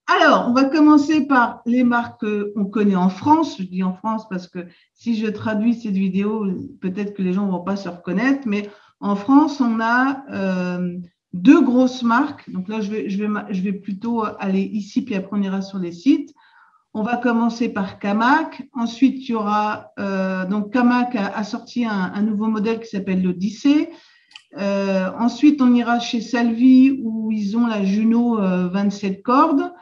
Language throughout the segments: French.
Alors, on va commencer par les marques qu'on connaît en France. Je dis en France parce que si je traduis cette vidéo, peut-être que les gens ne vont pas se reconnaître, mais en France, on a deux grosses marques. Donc là, je vais plutôt aller ici, puis après on ira sur les sites. On va commencer par Camac. Ensuite, il y aura donc Camac a sorti un nouveau modèle qui s'appelle l'Odyssée. Ensuite, on ira chez Salvi où ils ont la Juno 27 cordes.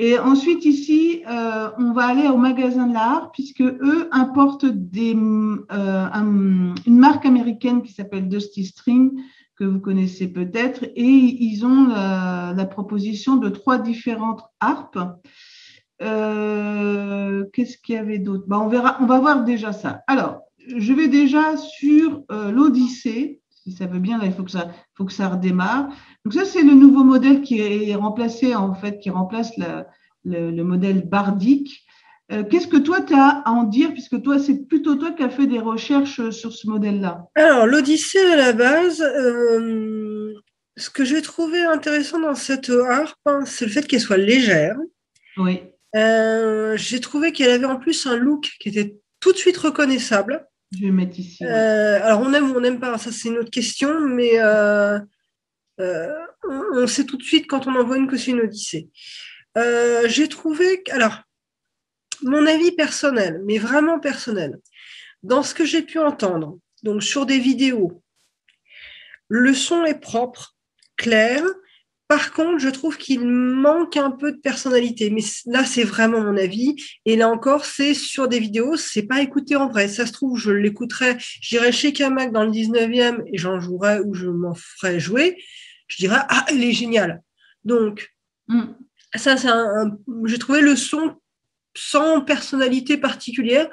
Et ensuite, ici, on va aller au magasin de l'art puisque eux importent une marque américaine qui s'appelle Dusty String, que vous connaissez peut-être, et ils ont la proposition de trois différentes harpes. Qu'est-ce qu'il y avait d'autre? On verra, on va voir déjà ça. Alors, je vais déjà sur l'Odyssée. Si ça veut bien, là, il faut que ça redémarre. Donc ça, c'est le nouveau modèle qui est remplacé, en fait, qui remplace le modèle Bardic. Qu'est-ce que toi, tu as à en dire, puisque toi, c'est plutôt toi qui as fait des recherches sur ce modèle-là? Alors, l'Odyssée, à la base, ce que j'ai trouvé intéressant dans cette harpe, hein, c'est le fait qu'elle soit légère. Oui. J'ai trouvé qu'elle avait en plus un look qui était tout de suite reconnaissable. Je vais mettre ici. Ouais. Alors, on aime ou on n'aime pas, ça c'est une autre question, mais on sait tout de suite quand on en voit une que c'est une Odyssée. J'ai trouvé, alors, mon avis personnel, mais vraiment personnel, dans ce que j'ai pu entendre, donc sur des vidéos, le son est propre, clair. Par contre, je trouve qu'il manque un peu de personnalité. Mais là, c'est vraiment mon avis. Et là encore, c'est sur des vidéos, c'est pas écouté en vrai. Ça se trouve, je l'écouterais, j'irais chez Camac dans le 19e et j'en jouerais ou je m'en ferais jouer. Je dirais, ah, elle est géniale. Donc, ça, j'ai trouvé le son sans personnalité particulière.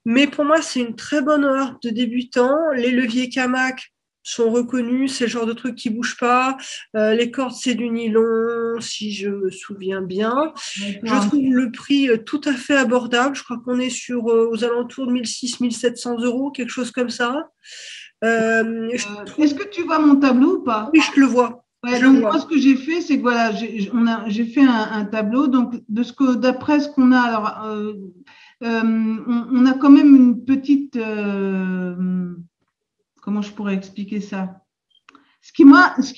Mais pour moi, c'est une très bonne harpe de débutant. Les leviers Camac sont reconnus, c'est le genre de truc qui ne bouge pas. Les cordes, c'est du nylon, si je me souviens bien. Je trouve le prix tout à fait abordable. Je crois qu'on est sur aux alentours de 1600-1700 euros, quelque chose comme ça. Est-ce que tu vois mon tableau ou pas? Oui, je le vois. Ouais, donc moi, ce que j'ai fait, c'est que voilà, j'ai fait un tableau. Donc, d'après ce qu'on a, alors, on a quand même une petite. Comment je pourrais expliquer ça? Ce qui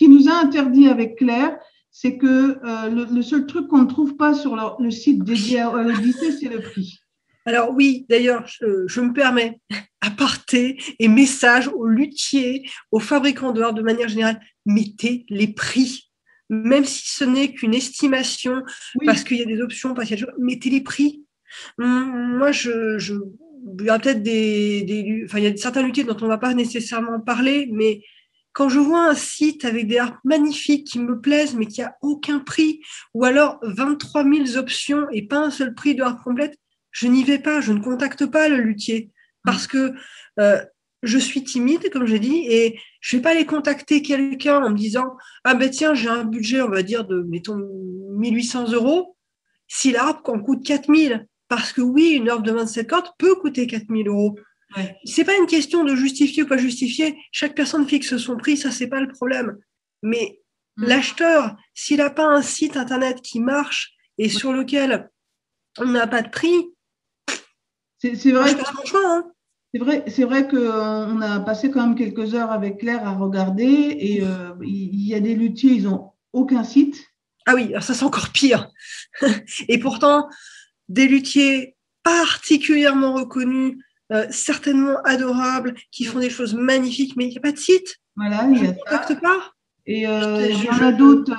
nous a interdit avec Claire, c'est que le seul truc qu'on ne trouve pas sur le site dédié à l'Odyssée, c'est le prix. Alors oui, d'ailleurs, je me permets, aparté et message aux luthiers, aux fabricants de harpe de manière générale, mettez les prix. Même si ce n'est qu'une estimation, oui, parce qu'il y a des options, parce qu'il y a mettez les prix. Moi, il y a peut-être il y a certains luthiers dont on ne va pas nécessairement parler, mais quand je vois un site avec des harpes magnifiques qui me plaisent, mais qui n'a aucun prix, ou alors 23 000 options et pas un seul prix de harpe complète, je n'y vais pas, je ne contacte pas le luthier parce que je suis timide, comme j'ai dit, et je ne vais pas aller contacter quelqu'un en me disant « Ah ben tiens, j'ai un budget, on va dire, de, mettons, 1800 euros, si la harpe en coûte 4000, parce que oui, une harpe de 27 cordes peut coûter 4000 euros. Ouais. Ce n'est pas une question de justifier ou pas justifier, chaque personne fixe son prix, ça, ce n'est pas le problème. Mais l'acheteur, s'il n'a pas un site internet qui marche et sur lequel on n'a pas de prix, c'est vrai. C'est vrai qu'on a passé quand même quelques heures avec Claire à regarder et il y a des luthiers, ils n'ont aucun site. Ah oui, alors ça c'est encore pire. Et pourtant, des luthiers particulièrement reconnus, certainement adorables, qui font des choses magnifiques, mais il n'y a pas de site. Voilà, il y a contacte pas. Et il y en a d'autres.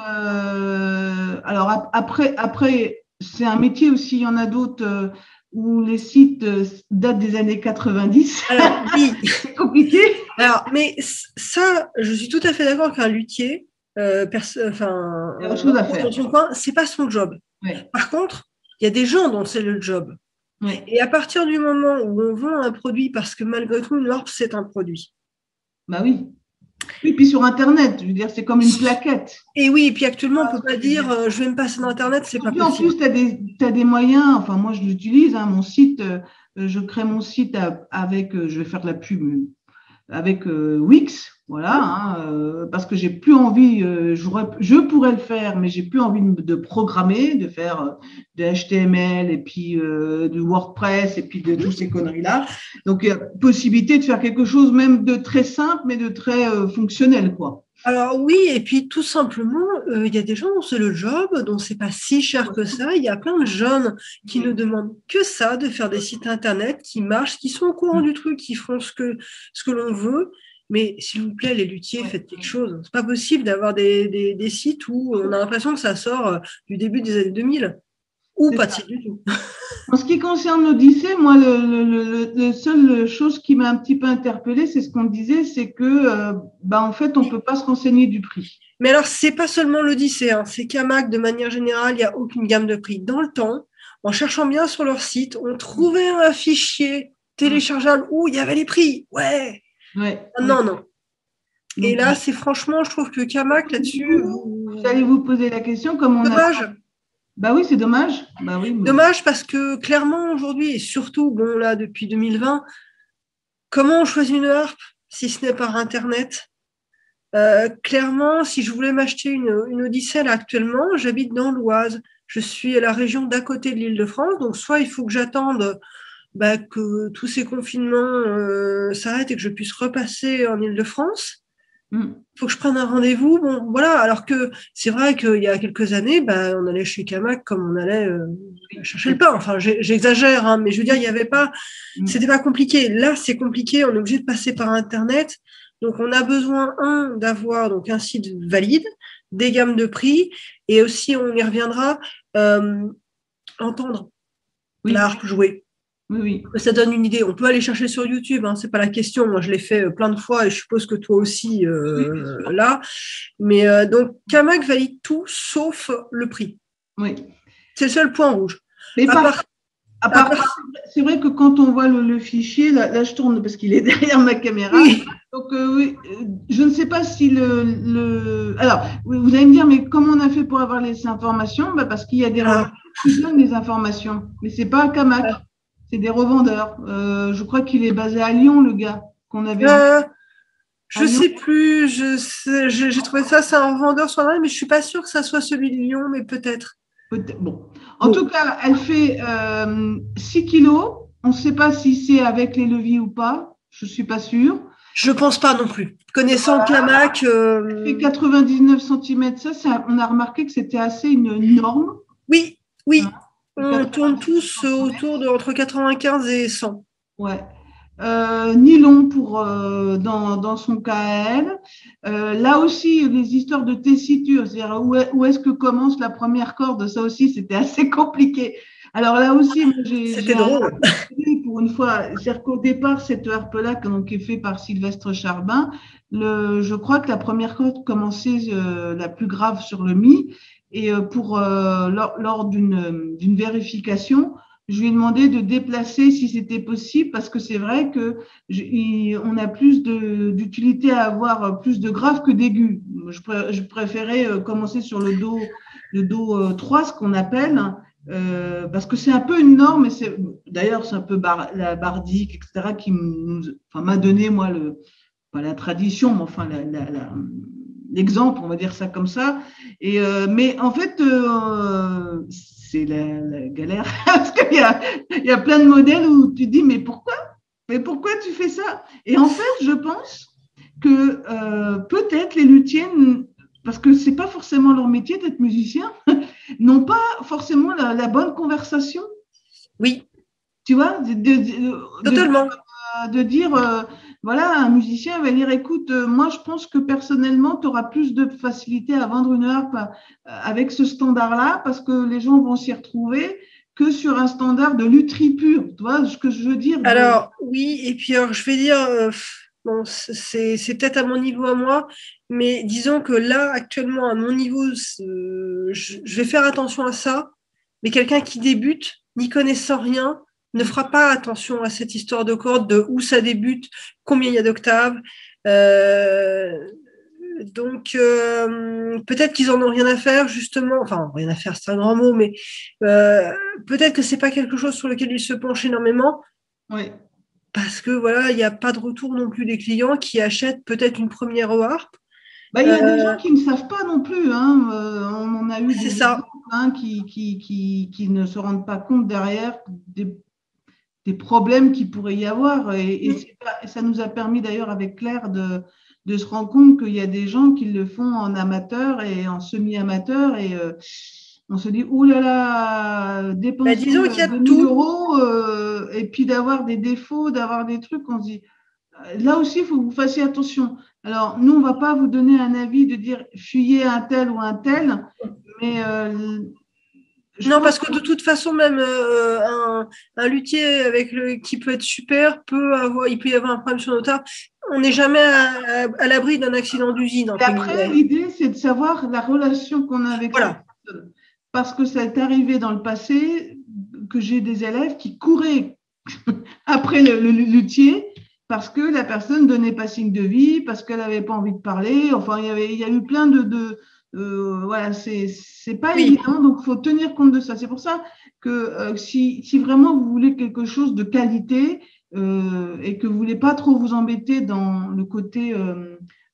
Alors après, c'est un métier aussi. Il y en a d'autres où les sites datent des années 90. Alors oui, c'est compliqué. Alors, mais ça, je suis tout à fait d'accord qu'un luthier, c'est pas son job. Ouais. Par contre, il y a des gens dont c'est le job. Ouais. Et à partir du moment où on vend un produit, parce que malgré tout, une harpe, c'est un produit. Bah oui. Oui, puis sur Internet, je veux dire, c'est comme une plaquette. Et oui, et puis actuellement, on ne peut pas dire je vais me passer d'Internet, c'est pas possible. En plus, tu as des moyens, enfin moi je l'utilise, hein, mon site, je crée mon site avec, je vais faire de la pub, avec Wix, voilà, hein, parce que j'ai plus envie, je pourrais le faire, mais j'ai plus envie de programmer, de faire de HTML et puis du WordPress et puis de toutes ces conneries-là. Donc, il y a possibilité de faire quelque chose même de très simple, mais de très fonctionnel, quoi. Alors oui, et puis tout simplement, il y a des gens dont c'est le job, dont c'est pas si cher que ça. Il y a plein de jeunes qui ne demandent que ça, de faire des sites internet qui marchent, qui sont au courant du truc, qui font ce que l'on veut. Mais s'il vous plaît, les luthiers, faites quelque chose. C'est pas possible d'avoir des sites où on a l'impression que ça sort du début des années 2000 ou pas de site du tout. En ce qui concerne l'Odyssée, moi, le seule chose qui m'a un petit peu interpellée, c'est ce qu'on disait, c'est que, en fait, on ne peut pas se renseigner du prix. Mais alors, c'est pas seulement l'Odyssée, hein, c'est Camac, de manière générale, il n'y a aucune gamme de prix. Dans le temps, en cherchant bien sur leur site, on trouvait un fichier téléchargeable où il y avait les prix. Ouais. Non, non. Et là, c'est franchement, je trouve que Camac, là-dessus. J'allais vous poser la question, comme on dommage. Bah oui, c'est dommage. Bah oui, dommage parce que clairement, aujourd'hui, et surtout, bon, là, depuis 2020, comment on choisit une harpe si ce n'est par Internet? Clairement, si je voulais m'acheter une Odyssée, là, actuellement, j'habite dans l'Oise. Je suis à la région d'à côté de l'Île-de-France, donc soit il faut que j'attende que tous ces confinements s'arrêtent et que je puisse repasser en Île-de-France. Il faut que je prenne un rendez-vous. Bon, voilà. Alors que c'est vrai qu'il y a quelques années, on allait chez Camac comme on allait chercher le pain. Enfin, j'exagère, hein, mais je veux dire, il n'y avait pas, c'était pas compliqué. Là, c'est compliqué. On est obligé de passer par Internet. Donc, on a besoin, d'avoir donc un site valide, des gammes de prix, et aussi, on y reviendra, entendre l'harpe jouer. Oui. Ça donne une idée. On peut aller chercher sur YouTube, hein, c'est pas la question. Moi, je l'ai fait plein de fois et je suppose que toi aussi là. Mais donc, Camac valide tout sauf le prix. Oui. C'est le seul point rouge. Mais c'est vrai que quand on voit le fichier, là, je tourne parce qu'il est derrière ma caméra. Oui. Donc, je ne sais pas si Alors, vous allez me dire, mais comment on a fait pour avoir les informations? Parce qu'il y a des revendeurs qui donnent les informations. Mais c'est pas Camac, c'est des revendeurs. Je crois qu'il est basé à Lyon, le gars qu'on avait. Je sais plus. J'ai trouvé ça, c'est un revendeur sur Internet, mais je suis pas sûre que ça soit celui de Lyon, mais peut-être. Bon. En tout cas, elle fait 6 kilos. On ne sait pas si c'est avec les leviers ou pas. Je ne suis pas sûre. Je ne pense pas non plus. Connaissant Camac. Elle fait 99 cm. Ça, on a remarqué que c'était assez une norme. Oui. On tourne tous autour de entre 95 et 100. Ouais. Nylon dans son cas à elle. Là aussi, les histoires de tessiture, c'est-à-dire où est-ce que commence la première corde, ça aussi, c'était assez compliqué. Alors là aussi, c'était drôle. Pour une fois, c'est-à-dire qu'au départ, cette harpe-là, qui est faite par Sylvestre Charbin, je crois que la première corde commençait la plus grave sur le mi, et lors d'une vérification, je lui ai demandé de déplacer si c'était possible, parce que c'est vrai que on a plus d'utilité à avoir plus de graves que d'aigus. Je préférais commencer sur le dos 3, ce qu'on appelle, parce que c'est un peu une norme, et d'ailleurs c'est un peu la bardique, etc., qui m'a donné, moi, pas la tradition, mais enfin l'exemple, on va dire ça comme ça. Mais en fait, c'est la galère parce qu'il y a plein de modèles où tu te dis mais pourquoi tu fais ça? Et en fait, je pense que peut-être les luthiers, parce que c'est pas forcément leur métier d'être musicien, n'ont pas forcément la bonne conversation. Oui. Tu vois, totalement. De dire voilà, un musicien va dire écoute, moi je pense que personnellement tu auras plus de facilité à vendre une harpe avec ce standard-là, parce que les gens vont s'y retrouver, que sur un standard de lutherie pure. Tu vois ce que je veux dire? Alors oui, et puis alors, je vais dire bon, c'est peut-être à mon niveau à moi, mais disons que là actuellement à mon niveau, je vais faire attention à ça, mais quelqu'un qui débute, n'y connaissant rien, ne fera pas attention à cette histoire de cordes, de où ça débute, combien il y a d'octaves. Donc, peut-être qu'ils en ont rien à faire, justement. Enfin, rien à faire, c'est un grand mot, mais peut-être que c'est pas quelque chose sur lequel ils se penchent énormément. Oui. parce que voilà, il n'y a pas de retour non plus des clients qui achètent peut-être une première harpe. Il y a des gens qui ne savent pas non plus, hein. On en a eu C'est des ça. exemples, hein, qui ne se rendent pas compte derrière des problèmes qu'il pourrait y avoir. Et ça nous a permis d'ailleurs avec Claire de se rendre compte qu'il y a des gens qui le font en amateur et en semi-amateur. Et on se dit, ouh là là, dépenser Disons qu'il y a 2000 tout. euros et puis d'avoir des défauts, d'avoir des trucs, on se dit, là aussi, il faut que vous fassiez attention. Alors, nous, on ne va pas vous donner un avis de dire fuyez un tel ou un tel, mais je Non, pense parce que de toute façon, même un luthier qui peut être super, il peut y avoir un problème sur notre arbre. On n'est jamais à l'abri d'un accident d'usine, Et entre après, guillemets. l'idée, c'est de savoir la relation qu'on a avec cette Voilà. personne. Parce que ça est arrivé dans le passé que j'ai des élèves qui couraient après le luthier parce que la personne ne donnait pas signe de vie, parce qu'elle n'avait pas envie de parler. Enfin, il y a eu plein voilà, c'est pas Oui. évident, donc il faut tenir compte de ça. C'est pour ça que si vraiment vous voulez quelque chose de qualité et que vous voulez pas trop vous embêter dans le côté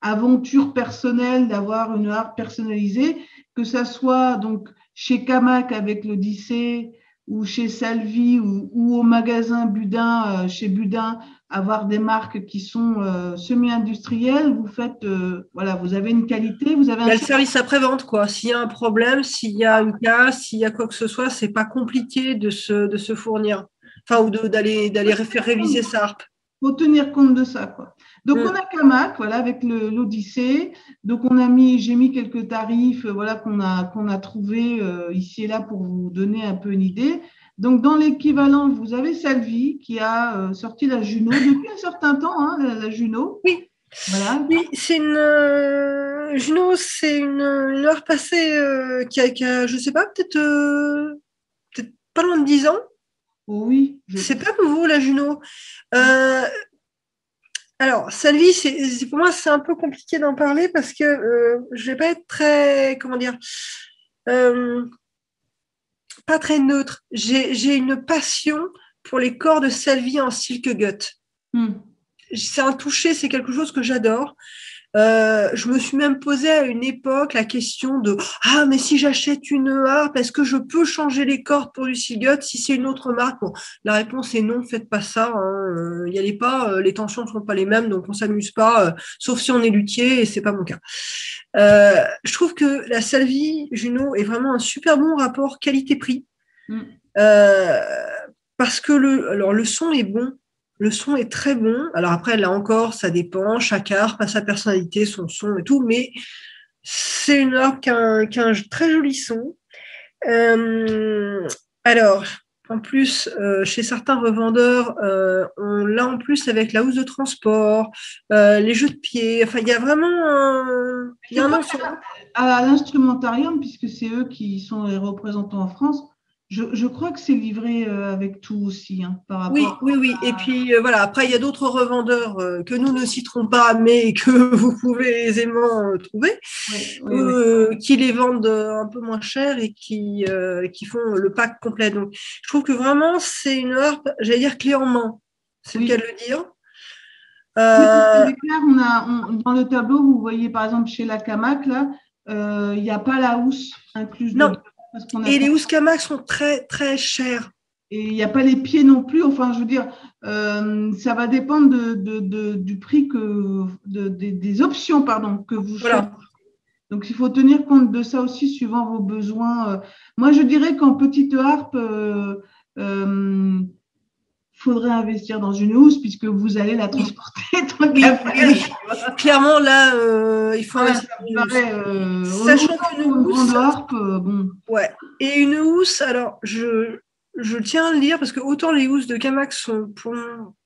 aventure personnelle, d'avoir une harpe personnalisée, que ça soit donc chez Camac avec l'Odyssée ou chez Salvi ou au magasin Budin, chez Budin, avoir des marques qui sont semi-industrielles, vous faites, voilà, vous avez une qualité, vous avez Il y un a le service après-vente, quoi. S'il y a un problème, s'il y a une casse, s'il y a quoi que ce soit, c'est pas compliqué de se fournir. Enfin, ou d'aller faire réviser sa harpe. faut tenir compte de ça, quoi. Donc, on Mm. a Camac, voilà, avec l'Odyssée. Donc, j'ai mis quelques tarifs, voilà, qu'on a trouvé ici et là pour vous donner un peu une idée. Donc, dans l'équivalent, vous avez Salvi qui a sorti la Juno depuis un certain temps, hein, la Juno. Oui, Voilà. oui, c'est Juno, c'est une heure passée je sais pas, peut-être pas loin de 10 ans. Oh oui, C'est pas nouveau, la Juno. Euh, alors, Salvi, pour moi, c'est un peu compliqué d'en parler parce que je vais pas être très, comment dire, euh, pas très neutre. J'ai une passion pour les corps de Salvi en silk gut. Hmm. C'est un toucher, c'est quelque chose que j'adore. Je me suis même posé à une époque la question de ah mais si j'achète une harpe, est-ce que je peux changer les cordes pour du silgut si c'est une autre marque? Bon, la réponse est non, faites pas ça. Y allez pas, les tensions ne sont pas les mêmes, donc on s'amuse pas, sauf si on est luthier et c'est pas mon cas. Je trouve que la Salvi Juno est vraiment un super bon rapport qualité-prix. Hmm. Euh, Parce que le son est bon, le son est très bon. Alors après, là encore, ça dépend, chaque harpe a sa personnalité, son son et tout, mais c'est une harpe qui a un très joli son. Alors, en plus, chez certains revendeurs, on l'a en plus avec la housse de transport, les jeux de pied, enfin, il y a vraiment il y a un ensemble. À l'instrumentarium, puisque c'est eux qui sont les représentants en France, je crois que c'est livré avec tout aussi, hein, par Oui, rapport oui, oui. Et puis voilà, après, il y a d'autres revendeurs que nous ne citerons pas, mais que vous pouvez aisément trouver, qui les vendent un peu moins cher et qui font le pack complet. Donc, je trouve que vraiment, c'est une harpe, j'allais dire clé en main, c'est le cas de le dire. Oui, parce qu'avec Claire, dans le tableau, vous voyez par exemple chez la Camac, là, il n'y a pas la housse incluse Non, dedans. Parce qu'on a et les housses Camac sont très, très chères. Et il n'y a pas les pieds non plus. Enfin, je veux dire, ça va dépendre du prix des options pardon, que vous choisissez. Voilà. Donc, il faut tenir compte de ça aussi suivant vos besoins. Moi, je dirais qu'en petite harpe, faudrait investir dans une housse puisque vous allez la transporter tant qu'à faire. Oui. Clairement, là, il faut investir dans une housse. Sachant qu'une housse, grande harpe, bon. Ouais. Et une housse, alors, je tiens à le dire parce que autant les housses de Camac sont pour.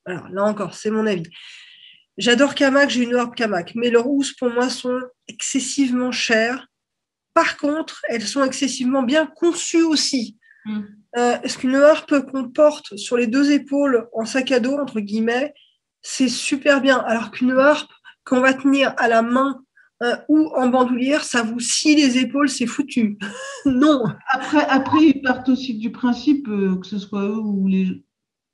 Alors, là encore, c'est mon avis. J'adore Camac, j'ai une harpe Camac, mais leurs housses, pour moi, sont excessivement chères. Par contre, elles sont excessivement bien conçues aussi. Est-ce qu'une harpe qu'on porte sur les deux épaules en sac à dos, entre guillemets, c'est super bien. Alors qu'une harpe qu'on va tenir à la main ou en bandoulière, ça vous scie les épaules, c'est foutu. Non. Après, ils partent aussi du principe, que ce soit eux ou les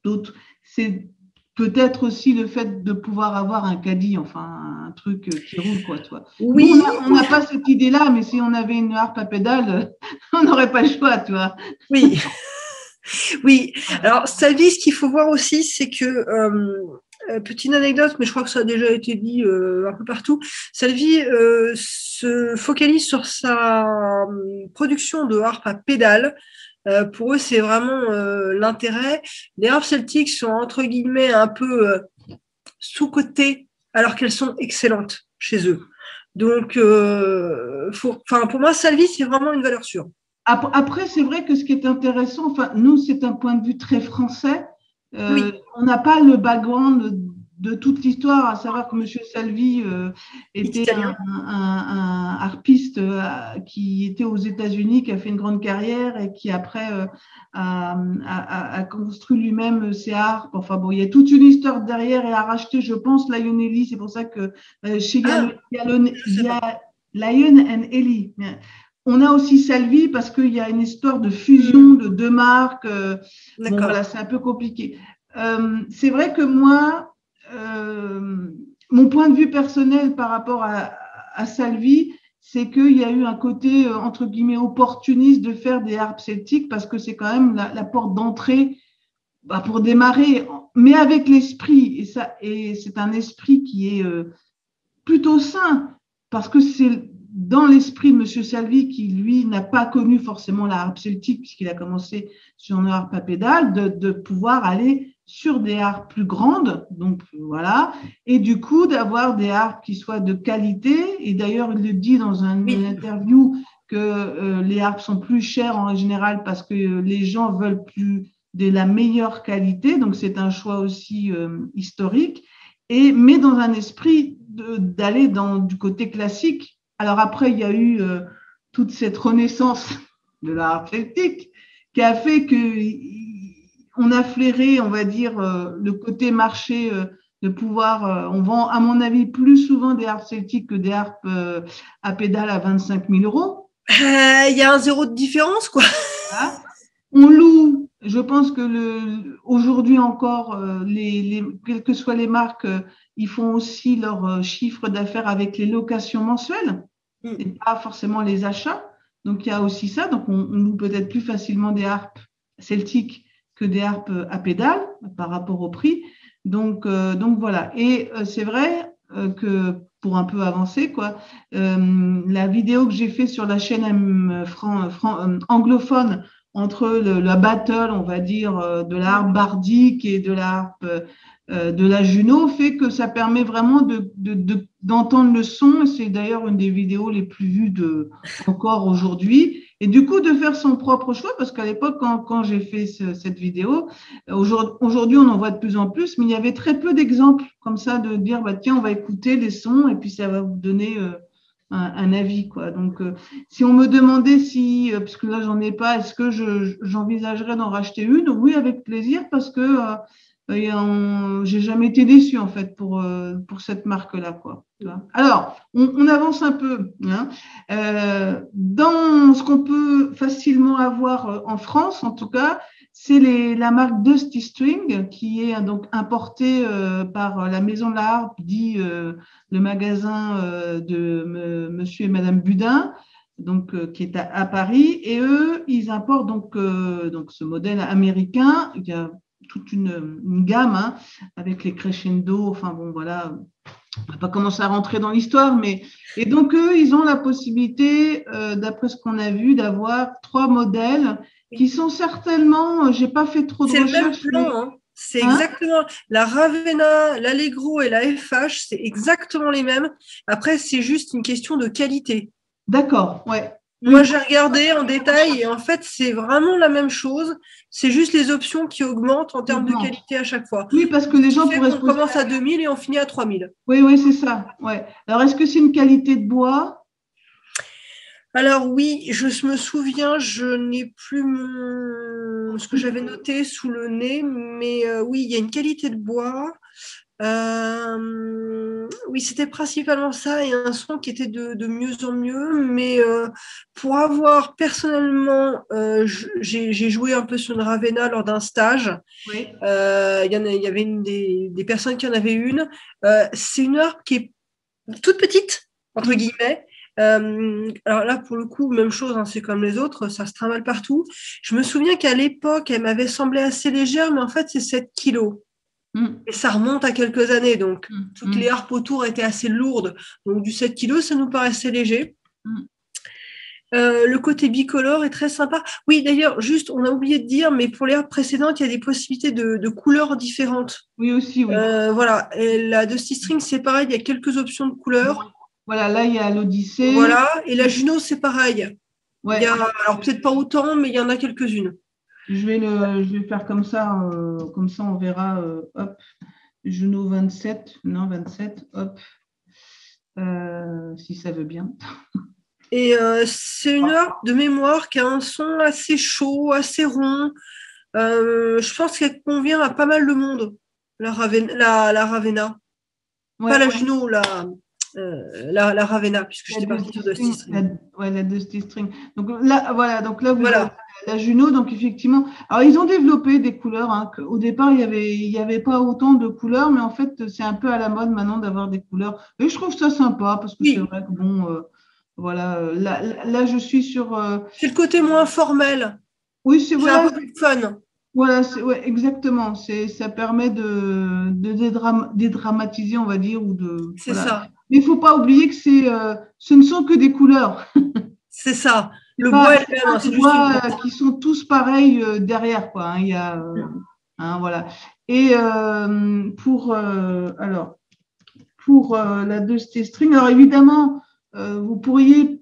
d'autres, c'est peut-être aussi le fait de pouvoir avoir un caddie, enfin un truc qui roule, quoi, tu vois. Oui, Nous, on n'a pas cette idée-là, mais si on avait une harpe à pédale, on n'aurait pas le choix, tu vois. oui, oui. Alors, Salvi, ce qu'il faut voir aussi, c'est que, petite anecdote, mais je crois que ça a déjà été dit un peu partout, Salvi se focalise sur sa production de harpe à pédale. Pour eux, c'est vraiment l'intérêt. Les harpes celtiques sont entre guillemets un peu sous-cotées, alors qu'elles sont excellentes chez eux. Donc, pour moi, Salvi, c'est vraiment une valeur sûre. Après, c'est vrai que ce qui est intéressant, enfin, nous, c'est un point de vue très français. Oui. On n'a pas le background de toute l'histoire, à savoir que M. Salvi était Italien. un harpiste qui était aux États-Unis, qui a fait une grande carrière et qui après a construit lui-même ses harpes. Enfin bon, il y a toute une histoire derrière et a racheté, je pense, Lionelli. C'est pour ça que chez Lion and Ellie. On a aussi Salvi parce qu'il y a une histoire de fusion de deux marques. Bon, voilà, c'est un peu compliqué. C'est vrai que moi, mon point de vue personnel par rapport à Salvi, c'est qu'il y a eu un côté, entre guillemets, opportuniste de faire des harpes celtiques parce que c'est quand même la porte d'entrée pour démarrer, mais avec l'esprit. Et c'est un esprit qui est plutôt sain parce que c'est dans l'esprit de M. Salvi, qui lui n'a pas connu forcément la harpe celtique, puisqu'il a commencé sur une harpe à pédale, de pouvoir aller sur des harpes plus grandes, donc voilà, et du coup d'avoir des harpes qui soient de qualité. Et d'ailleurs, il le dit dans une interview que les harpes sont plus chères en général parce que les gens veulent plus de la meilleure qualité, donc c'est un choix aussi historique, mais dans un esprit d'aller du côté classique. Alors après, il y a eu toute cette renaissance de l'art celtique qui a fait qu'on a flairé, on va dire, le côté marché de pouvoir, on vend à mon avis plus souvent des harpes celtiques que des harpes à pédale à 25 000 euros. Il y a un zéro de différence, quoi. Voilà. On loue, je pense que aujourd'hui encore, quelles que soient les marques, ils font aussi leur chiffre d'affaires avec les locations mensuelles et pas forcément les achats. Donc, il y a aussi ça. Donc, on loue peut-être plus facilement des harpes celtiques que des harpes à pédale par rapport au prix. Donc voilà. Et c'est vrai que pour un peu avancer, quoi, la vidéo que j'ai faite sur la chaîne anglophone entre la battle, on va dire, de la harpe bardique et de la harpe de la Juno fait que ça permet vraiment d'entendre le son. C'est d'ailleurs une des vidéos les plus vues encore aujourd'hui. Et du coup, de faire son propre choix, parce qu'à l'époque, quand j'ai fait cette vidéo, aujourd'hui, on en voit de plus en plus, mais il y avait très peu d'exemples comme ça de dire, bah, tiens, on va écouter les sons et puis ça va vous donner un avis, quoi. Donc, si on me demandait parce que là, j'en ai pas, est-ce que j'envisagerais d'en racheter une? Oui, avec plaisir, parce que j'ai jamais été déçue en fait pour cette marque-là, quoi. Alors, on avance un peu. Hein. Dans ce qu'on peut facilement avoir en France, en tout cas, c'est la marque Dusty String qui est donc importée par la Maison de la Harpe, dit le magasin de Monsieur et Madame Budin, donc qui est à Paris. Et eux, ils importent donc ce modèle américain. Il y a toute une gamme hein, avec les crescendo, enfin bon voilà, on va pas commencer à rentrer dans l'histoire, et donc eux, ils ont la possibilité, d'après ce qu'on a vu, d'avoir 3 modèles qui sont certainement, j'ai pas fait trop de recherches. C'est le même plan, hein. C'est exactement la Ravenna, l'Allegro et la FH, c'est exactement les mêmes. Après, c'est juste une question de qualité. D'accord, ouais. Moi, j'ai regardé en détail et en fait, c'est vraiment la même chose. C'est juste les options qui augmentent en termes de qualité à chaque fois. Oui, parce que les gens pourraient se poser... On commence à 2000 et on finit à 3000. Oui, c'est ça. Ouais. Alors, est-ce que c'est une qualité de bois? Alors oui, je me souviens, je n'ai plus ce que j'avais noté sous le nez, mais oui, il y a une qualité de bois. Oui, c'était principalement ça et un son qui était de mieux en mieux. Mais pour avoir personnellement, j'ai joué un peu sur une Ravenna lors d'un stage. Oui. Il y avait des personnes qui en avaient une. C'est une harpe qui est toute petite, entre guillemets. Alors là, pour le coup, même chose, hein, c'est comme les autres, ça se trimballe partout. Je me souviens qu'à l'époque, elle m'avait semblé assez légère, mais en fait, c'est 7 kilos. Et ça remonte à quelques années, donc toutes les harpes autour étaient assez lourdes. Donc du 7 kilos, ça nous paraissait léger. Le côté bicolore est très sympa. Oui, d'ailleurs, juste, on a oublié de dire, mais pour les harpes précédentes, il y a des possibilités de couleurs différentes. Oui, aussi, oui. Voilà. Et la Dusty String, c'est pareil, il y a quelques options de couleurs. Voilà, là, il y a l'Odyssée. Voilà. Et la Juno, c'est pareil. Ouais. Il y a, alors peut-être pas autant, mais il y en a quelques-unes. Je vais faire comme ça on verra. Hop, Juno 27, non 27, hop, si ça veut bien. Et c'est une harpe de mémoire qui a un son assez chaud, assez rond. Je pense qu'elle convient à pas mal de monde, la Ravenna. Ouais, Pas la Juno, la Ravenna, puisque j'étais partie sur Dusty String. La Dusty String. Donc là, voilà, vous avez la Juno, donc effectivement. Alors, ils ont développé des couleurs. Hein, au départ, il y avait pas autant de couleurs, mais en fait, c'est un peu à la mode maintenant d'avoir des couleurs. Et je trouve ça sympa parce que c'est vrai que bon, voilà, là, je suis sur. C'est le côté moins formel. Oui, c'est un peu plus fun. Voilà, ouais, exactement. Ça permet de dédramatiser, on va dire, ou de. C'est ça. Mais il ne faut pas oublier que ce ne sont que des couleurs. C'est ça. Le bois est même, c'est bois qui sont tous pareils derrière, quoi. Hein, il y a, voilà. Et pour la Dusty String, alors évidemment, vous pourriez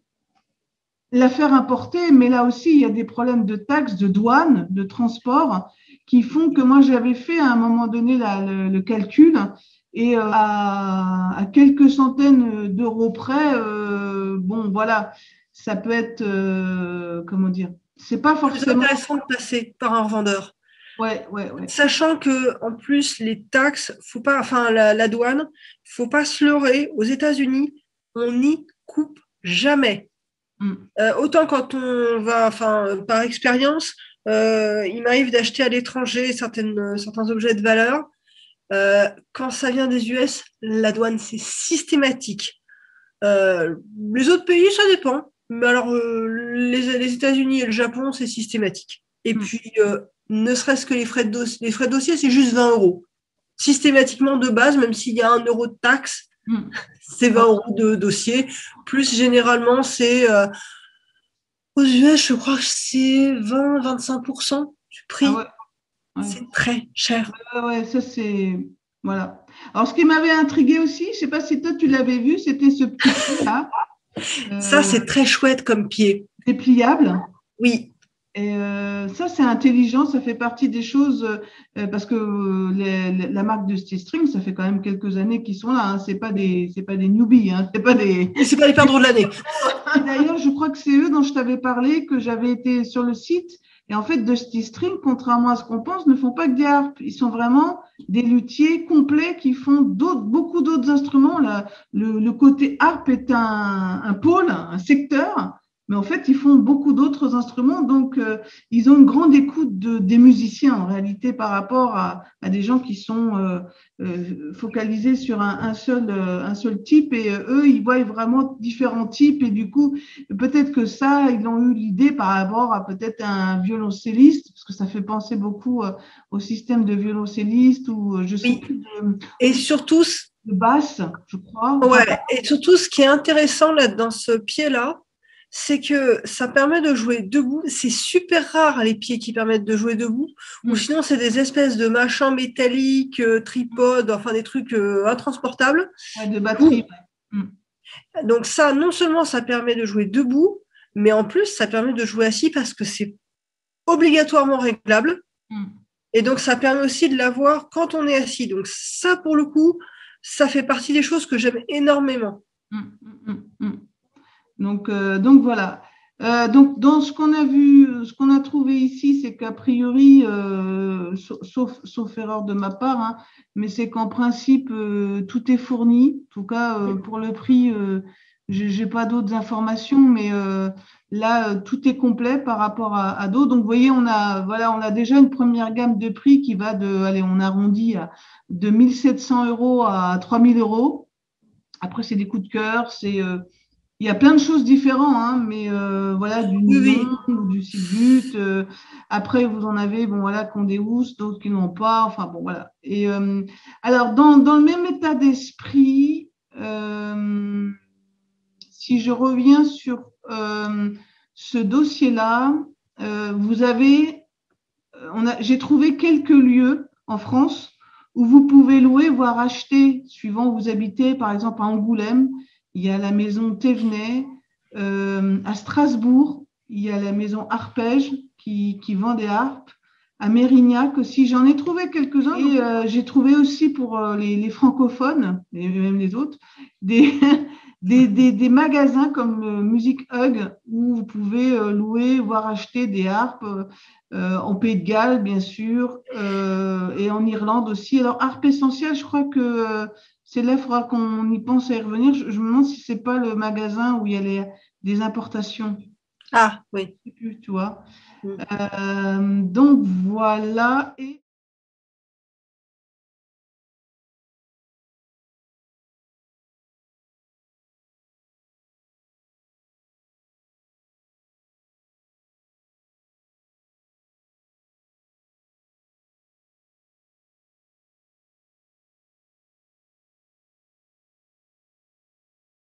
la faire importer, mais là aussi, il y a des problèmes de taxes, de douane, de transport, qui font que moi, j'avais fait à un moment donné le calcul, et à quelques centaines d'euros près, bon, voilà, ça peut être, comment dire, c'est pas forcément… C'est intéressant de passer par un revendeur. Ouais. Sachant que en plus les taxes, faut pas, enfin la douane, faut pas se leurrer. Aux États-Unis, on n'y coupe jamais. Autant quand on va, enfin par expérience, il m'arrive d'acheter à l'étranger certains objets de valeur. Quand ça vient des US, la douane c'est systématique. Les autres pays, ça dépend. Mais alors les États-Unis et le Japon, c'est systématique. Et puis ne serait-ce que les frais de dossier, c'est juste 20 euros. Systématiquement de base, même s'il y a 1 euro de taxe, c'est 20 euros de dossier. Plus généralement, c'est aux US, je crois que c'est 20-25% du prix. Ah ouais. C'est très cher. Ouais, ça c'est… Voilà. Alors, ce qui m'avait intrigué aussi, je ne sais pas si toi tu l'avais vu, c'était ce petit pied-là. Ça, c'est très chouette comme pied. Dépliable. Oui. Et ça, c'est intelligent, ça fait partie des choses, parce que la marque de String, ça fait quand même quelques années qu'ils sont là. Hein, c'est pas des newbies, hein, c'est pas les perdreaux de l'année. D'ailleurs, je crois que c'est eux dont je t'avais parlé, que j'avais été sur le site. Et en fait, Dusty String, contrairement à ce qu'on pense, ne font pas que des harpes. Ils sont vraiment des luthiers complets qui font beaucoup d'autres instruments. Là, le côté harpe est un pôle, un secteur. Mais en fait, ils font beaucoup d'autres instruments, donc ils ont une grande écoute des musiciens en réalité par rapport à des gens qui sont focalisés sur un seul type, et eux, ils voient vraiment différents types, et du coup, peut-être que ça, ils ont eu l'idée par rapport à peut-être un violoncelliste, parce que ça fait penser beaucoup au système de violoncelliste, ou je sais plus et surtout de basse, je crois. Ouais, et surtout, ce qui est intéressant là, dans ce pied-là, c'est que ça permet de jouer debout. C'est super rare les pieds qui permettent de jouer debout, ou sinon c'est des espèces de machins métalliques, tripodes, enfin des trucs intransportables. Ouais, de batterie. Donc ça, non seulement ça permet de jouer debout, mais en plus ça permet de jouer assis parce que c'est obligatoirement réglable. Et donc ça permet aussi de l'avoir quand on est assis. Donc ça, pour le coup, ça fait partie des choses que j'aime énormément. Donc voilà. Donc, dans ce qu'on a vu, ce qu'on a trouvé ici, c'est qu'a priori, sauf erreur de ma part, hein, mais c'est qu'en principe, tout est fourni. En tout cas, pour le prix, je n'ai pas d'autres informations, mais là, tout est complet par rapport à d'autres. Donc, vous voyez, voilà, on a déjà une première gamme de prix qui va allez, on arrondit de 1 700 € à 3 000 €. Après, c'est des coups de cœur, il y a plein de choses différentes, hein, mais voilà, du Oui, nylon ou du silbut. Après, vous en avez, bon, voilà, qui ont des housses, d'autres qui n'ont pas. Enfin, bon, voilà. Et alors, dans le même état d'esprit, si je reviens sur ce dossier-là, j'ai trouvé quelques lieux en France où vous pouvez louer, voire acheter, suivant où vous habitez, par exemple à Angoulême, il y a la maison Thévenet. À Strasbourg, il y a la maison Arpège qui vend des harpes. À Mérignac aussi, j'en ai trouvé quelques-uns. Et j'ai trouvé aussi pour les francophones, et même les autres, des, des magasins comme Music Hug où vous pouvez louer, voire acheter des harpes en Pays de Galles, bien sûr, et en Irlande aussi. Alors, Harpe Essentielle, je crois que c'est là, il faudra qu'on y pense à y revenir. Je me demande si ce n'est pas le magasin où il y a des importations. ah oui. Je sais plus, tu vois. Donc, voilà. Et